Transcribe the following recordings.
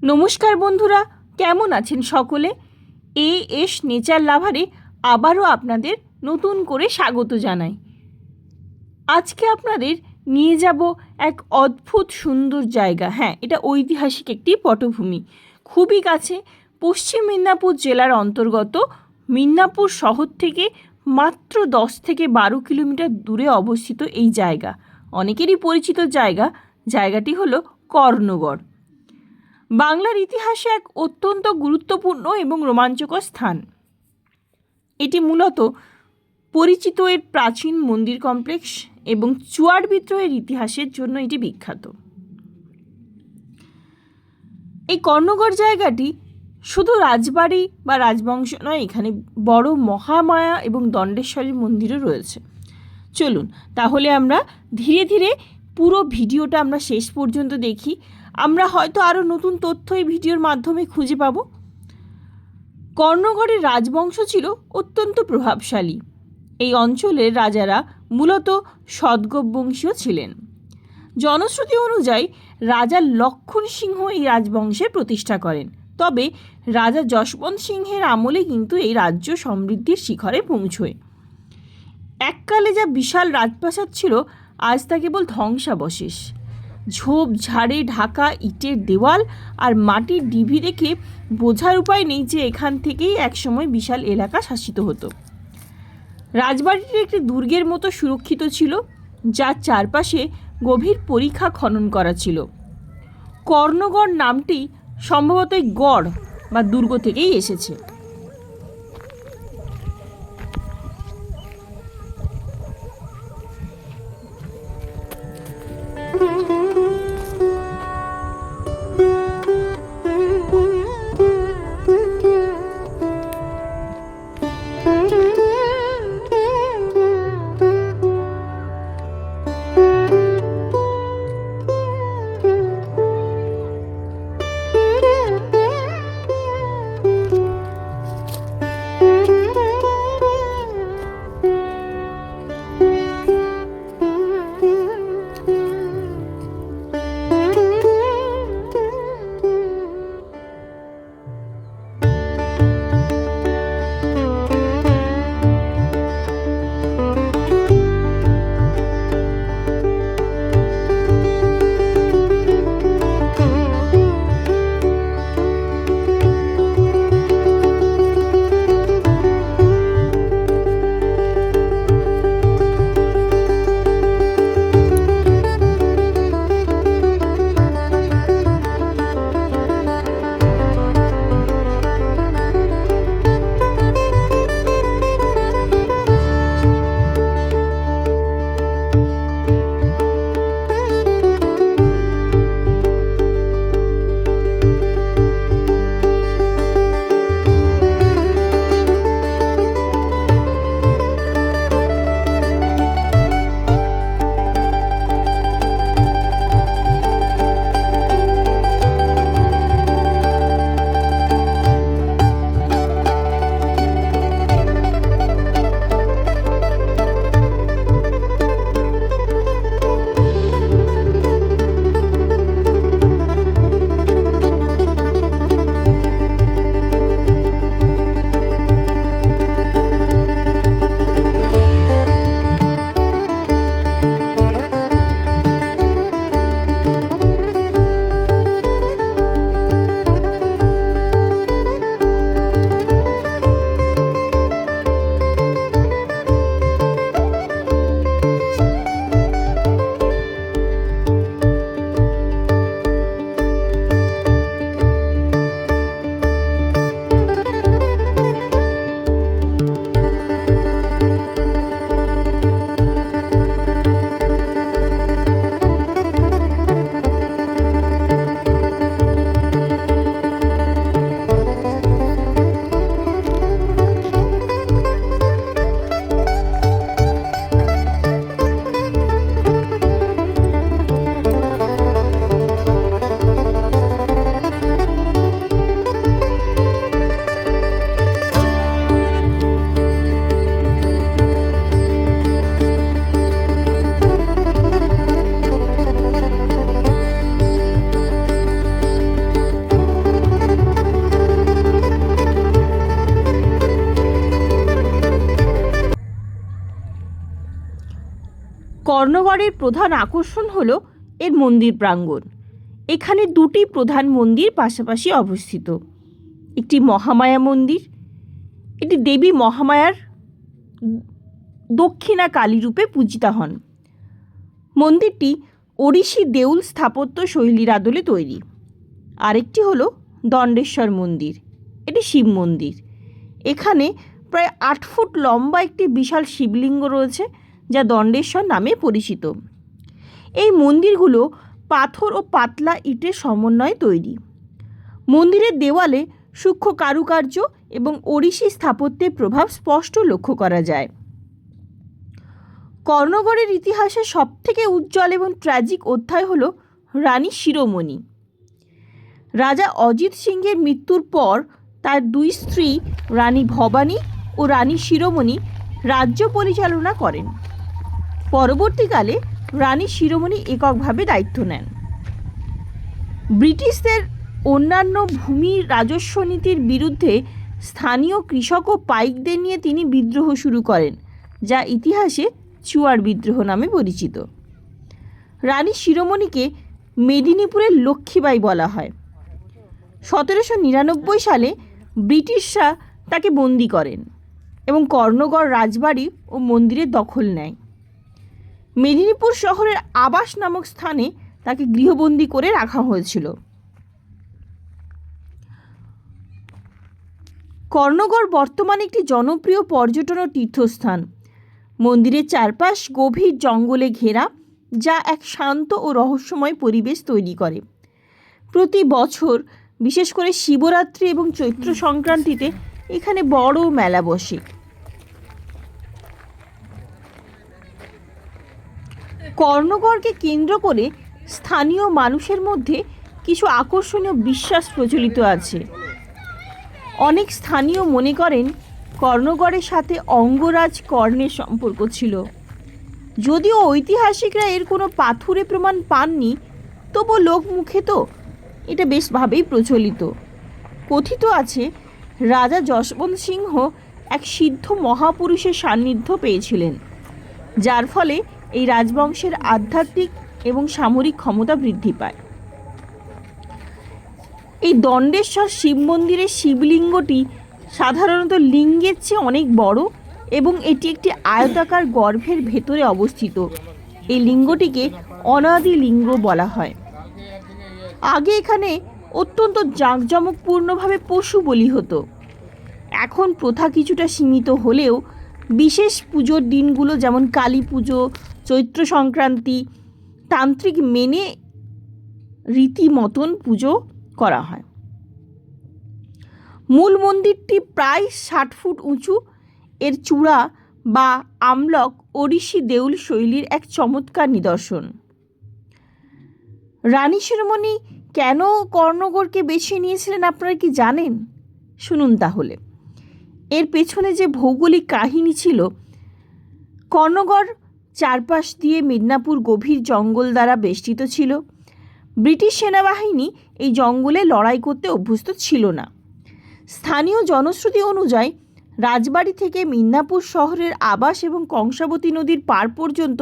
নমস্কার বন্ধুরা, কেমন আছেন সকলে? এস নেচার লাভারে আবারও আপনাদের নতুন করে স্বাগত জানাই। আজকে আপনাদের নিয়ে যাব এক অদ্ভুত সুন্দর জায়গা। হ্যাঁ, এটা ঐতিহাসিক একটি পটভূমি, খুবই কাছে, পশ্চিম মিদনাপুর জেলার অন্তর্গত মিদনাপুর শহর থেকে মাত্র 10 থেকে 12 কিলোমিটার দূরে অবস্থিত এই জায়গা। অনেকেরই পরিচিত জায়গাটি হলো কর্ণগড়। বাংলার ইতিহাসে এক অত্যন্ত গুরুত্বপূর্ণ এবং রোমাঞ্চকর স্থান। এটি মূলত পরিচিত এর প্রাচীন মন্দির কমপ্লেক্স এবং চুয়াড় বিদ্রোহের ইতিহাসের জন্য এটি বিখ্যাত। এই কর্ণগড় জায়গাটি শুধু রাজবাড়ি বা রাজবংশ নয়, এখানে বড় মহামায়া এবং দণ্ডেশ্বরী মন্দিরও রয়েছে। চলুন তাহলে আমরা ধীরে ধীরে পুরো ভিডিওটা আমরা শেষ পর্যন্ত দেখি। আমরা হয়তো আরও নতুন তথ্য এই ভিডিওর মাধ্যমে খুঁজে পাব। কর্ণগড়ের রাজবংশ ছিল অত্যন্ত প্রভাবশালী। এই অঞ্চলের রাজারা মূলত সদ্গোপবংশীয় ছিলেন। জনশ্রুতি অনুযায়ী রাজা লক্ষণ সিংহ এই রাজবংশের প্রতিষ্ঠা করেন। তবে রাজা যশবন্ত সিংহের আমলে কিন্তু এই রাজ্য সমৃদ্ধির শিখরে পৌঁছয়। এককালে যা বিশাল রাজপ্রাসাদ ছিল, আজ তা কেবল ধ্বংসাবশেষ। ঝোপ ঝাড়ে ঢাকা ইটের দেওয়াল আর মাটির ডিভি দেখে বোঝার উপায় নেই যে এখান থেকেই একসময় বিশাল এলাকা শাসিত হতো। রাজবাড়িটি একটি দুর্গের মতো সুরক্ষিত ছিল, যার চারপাশে গভীর পরিখা খনন করা ছিল। কর্ণগড় নামটি সম্ভবত গড় বা দুর্গ থেকেই এসেছে। কর্ণগড়ের প্রধান আকর্ষণ হলো এর মন্দির প্রাঙ্গণ। এখানে দুটি প্রধান মন্দির পাশাপাশি অবস্থিত। একটি মহামায়া মন্দির, এটি দেবী মহামায়ার দক্ষিণা কালী রূপে পূজিতা হন। মন্দিরটি ওড়িশি দেউল স্থাপত্য শৈলীর আদলে তৈরি। আরেকটি হলো দণ্ডেশ্বর মন্দির, এটি শিব মন্দির। এখানে প্রায় 8 ফুট লম্বা একটি বিশাল শিবলিঙ্গ রয়েছে, যা দণ্ডেশ্বর নামে পরিচিত। এই মন্দিরগুলো পাথর ও পাতলা ইটের সমন্বয়ে তৈরি। মন্দিরের দেওয়ালে সূক্ষ্ম কারুকার্য এবং ওড়িশি স্থাপত্যের প্রভাব স্পষ্ট লক্ষ্য করা যায়। কর্ণগড়ের ইতিহাসে সবথেকে উজ্জ্বল এবং ট্র্যাজিক অধ্যায় হল রানী শিরোমণি। রাজা অজিত সিংহের মৃত্যুর পর তার 2 স্ত্রী রানী ভবানী ও রানী শিরোমণি রাজ্য পরিচালনা করেন। পরবর্তীকালে রানী শিরোমণি এককভাবে দায়িত্ব নেন। ব্রিটিশদের অন্যান্য ভূমি রাজস্ব নীতির বিরুদ্ধে স্থানীয় কৃষক ও পাইকদের নিয়ে তিনি বিদ্রোহ শুরু করেন, যা ইতিহাসে চুয়ার বিদ্রোহ নামে পরিচিত। রানী শিরোমণিকে মেদিনীপুরের লক্ষ্মীবাই বলা হয়। 1799 সালে ব্রিটিশরা তাকে বন্দি করেন এবং কর্ণগড় রাজবাড়ি ও মন্দিরের দখল নেয়। মেদিনীপুর শহরের আবাস নামক স্থানে তাকে গৃহবন্দী করে রাখা হয়েছিল। কর্ণগড় বর্তমানে একটি জনপ্রিয় পর্যটন ও তীর্থস্থান। মন্দিরের চারপাশ গভীর জঙ্গলে ঘেরা, যা এক শান্ত ও রহস্যময় পরিবেশ তৈরি করে। প্রতি বছর বিশেষ করে শিবরাত্রি এবং চৈত্র সংক্রান্তিতে এখানে বড় মেলা বসে। কর্ণগড়কে কেন্দ্র করে স্থানীয় মানুষের মধ্যে কিছু আকর্ষণীয় বিশ্বাস প্রচলিত আছে। অনেক স্থানীয় মনে করেন কর্ণগড়ের সাথে অঙ্গরাজ কর্ণের সম্পর্ক ছিল। যদিও ঐতিহাসিকরা এর কোনো পাথুরে প্রমাণ পাননি, তবু লোকমুখে তো এটা বেশভাবেই প্রচলিত। কথিত আছে রাজা যশবন্ত সিংহ এক সিদ্ধ মহাপুরুষের সান্নিধ্য পেয়েছিলেন, যার ফলে এই রাজবংশের আধ্যাত্মিক এবং সামরিক ক্ষমতা বৃদ্ধি পায়। এই দণ্ডেশ্বর শিব মন্দিরের শিবলিঙ্গটি সাধারণত লিঙ্গের চেয়ে অনেক বড় এবং এটি একটি আয়তাকার গর্ভের ভেতরে অবস্থিত। এই লিঙ্গটিকে অনাদি লিঙ্গ বলা হয়। আগে এখানে অত্যন্ত জাঁকজমকপূর্ণভাবে পশু বলি হতো। এখন প্রথা কিছুটা সীমিত হলেও বিশেষ পুজোর দিনগুলো যেমন কালী পুজো, চৈত্র সংক্রান্তি তান্ত্রিক মেনে রীতিমতন পুজো করা হয়। মূল মন্দিরটি প্রায় 60 ফুট উঁচু। এর চূড়া বা আমলক ওড়িশি দেউল শৈলীর এক চমৎকার নিদর্শন। রানী শিরোমণি কেন কর্ণগড়কে বেছে নিয়েছিলেন আপনারা কি জানেন? শুনুন তাহলে। এর পেছনে যে ভৌগোলিক কাহিনী ছিল, কর্ণগড় চারপাশ দিয়ে মেদিনীপুর গভীর জঙ্গল দ্বারা বেষ্টিত ছিল। ব্রিটিশ সেনাবাহিনী এই জঙ্গলে লড়াই করতে অভ্যস্ত ছিল না। স্থানীয় জনশ্রুতি অনুযায়ী রাজবাড়ি থেকে মেদিনীপুর শহরের আবাস এবং কংসাবতী নদীর পার পর্যন্ত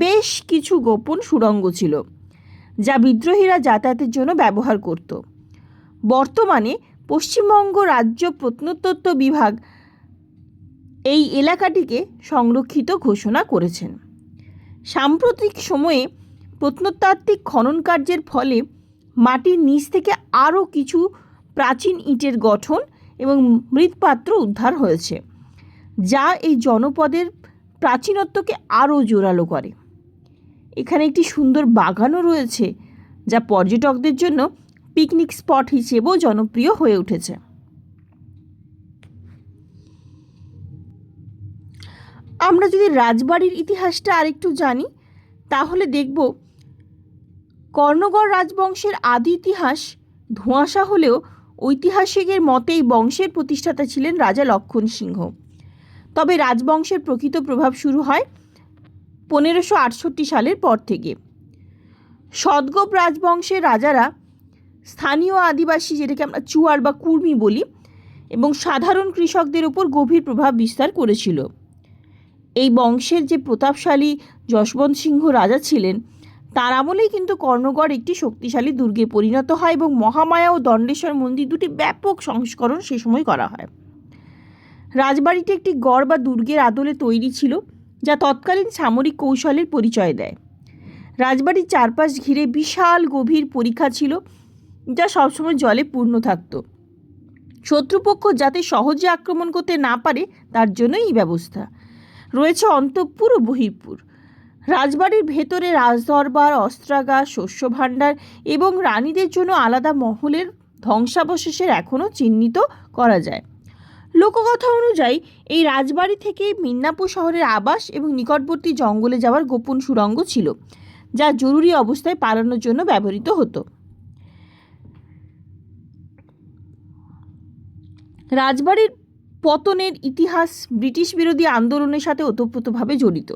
বেশ কিছু গোপন সুড়ঙ্গ ছিল, যা বিদ্রোহীরা যাতায়াতের জন্য ব্যবহার করত। বর্তমানে পশ্চিমবঙ্গ রাজ্য প্রত্নতত্ত্ব বিভাগ এই এলাকাটিকে সংরক্ষিত ঘোষণা করেছেন। সাম্প্রতিক সময়ে প্রত্নতাত্ত্বিক খনন কার্যের ফলে মাটির নিচ থেকে আরও কিছু প্রাচীন ইটের গঠন এবং মৃৎপাত্র উদ্ধার হয়েছে, যা এই জনপদের প্রাচীনত্বকে আরও জোরালো করে। এখানে একটি সুন্দর বাগানও রয়েছে, যা পর্যটকদের জন্য পিকনিক স্পট হিসেবেও জনপ্রিয় হয়ে উঠেছে। আমরা যদি রাজবাড়ির ইতিহাসটা আরেকটু জানি, তাহলে দেখব কর্ণগড় রাজবংশের আদি ইতিহাস ধোঁয়াশা হলেও ঐতিহাসিকের মতে এই বংশের প্রতিষ্ঠাতা ছিলেন রাজা লক্ষণ সিংহ। তবে রাজবংশের প্রকৃত প্রভাব শুরু হয় 1568 সালের পর থেকে। সদগোপ রাজবংশের রাজারা স্থানীয় আদিবাসী, যেটাকে আমরা চুয়ার বা কুর্মি বলি, এবং সাধারণ কৃষকদের উপর গভীর প্রভাব বিস্তার করেছিল। এই বংশের যে প্রতাপশালী যশবন্ত সিংহ রাজা ছিলেন, তার আমলেই কিন্তু কর্ণগড় একটি শক্তিশালী দুর্গে পরিণত হয় এবং মহামায়া ও দণ্ডেশ্বর মন্দির দুটি ব্যাপক সংস্করণ সে সময় করা হয়। রাজবাড়িটি একটি গড় বা দুর্গের আদলে তৈরি ছিল, যা তৎকালীন সামরিক কৌশলের পরিচয় দেয়। রাজবাড়ির চারপাশ ঘিরে বিশাল গভীর পরিখা ছিল, যা সবসময় জলে পূর্ণ থাকত। শত্রুপক্ষ যাতে সহজে আক্রমণ করতে না পারে তার জন্য এই ব্যবস্থা রয়েছে। অন্তঃপুর ও বহির্পুর। রাজবাড়ির ভেতরে রাজদরবার, অস্ত্রাগার, শস্য ভাণ্ডার এবং রানীদের জন্য আলাদা মহলের ধ্বংসাবশেষের এখনও চিহ্নিত করা যায়। লোককথা অনুযায়ী এই রাজবাড়ি থেকে মিদনাপুর শহরের আবাস এবং নিকটবর্তী জঙ্গলে যাওয়ার গোপন সুড়ঙ্গ ছিল, যা জরুরি অবস্থায় পালানোর জন্য ব্যবহৃত হতো। রাজবাড়ির পতনের ইতিহাস ব্রিটিশ বিরোধী আন্দোলনের সাথে ওতপ্রোতভাবে জড়িত।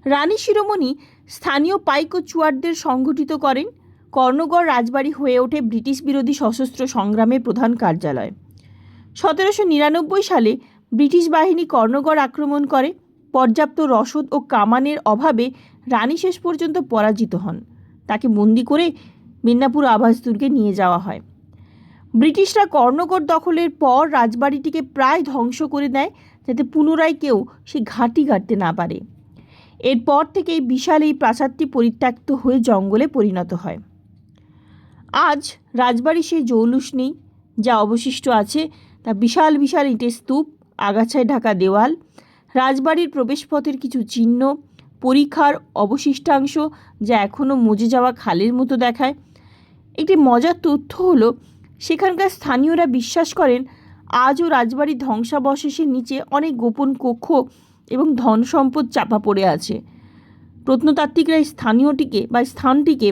রানী শিরোমণি স্থানীয় পাইক ও চুয়ারদের সংগঠিত করেন। কর্ণগড় রাজবাড়ি হয়ে ওঠে ব্রিটিশ বিরোধী সশস্ত্র সংগ্রামের প্রধান কার্যালয়। 1799 সালে ব্রিটিশ বাহিনী কর্ণগড় আক্রমণ করে। পর্যাপ্ত রসদ ও কামানের অভাবে রানী শেষ পর্যন্ত পরাজিত হন। তাকে বন্দি করে মিদনাপুর আবাস দুর্গে নিয়ে যাওয়া হয়। ব্রিটিশরা কর্ণগড় দখলের পর রাজবাড়িটিকে প্রায় ধ্বংস করে দেয়, যাতে পুনরায় কেউ সে ঘাঁটি গাড়তে না পারে। এরপর থেকেই বিশাল এই প্রাসাদটি পরিত্যক্ত হয়ে জঙ্গলে পরিণত হয়। আজ রাজবাড়ি সেই জৌলুস নেই। যা অবশিষ্ট আছে তা বিশাল বিশাল ইটের স্তূপ, আগাছায় ঢাকা দেওয়াল, রাজবাড়ির প্রবেশপথের কিছু চিহ্ন, পরিখার অবশিষ্টাংশ যা এখনও মজে যাওয়া খালের মতো দেখায়। একটি মজার তথ্য হলো, সেখানকার স্থানীয়রা বিশ্বাস করেন আজও রাজবাড়ির ধ্বংসাবশেষের নিচে অনেক গোপন কক্ষ এবং ধন সম্পদ চাপা পড়ে আছে। প্রত্নতাত্ত্বিকরা এই স্থানটিকে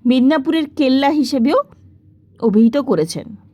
মিদনাপুরের কেল্লা হিসেবেও অভিহিত করেছেন।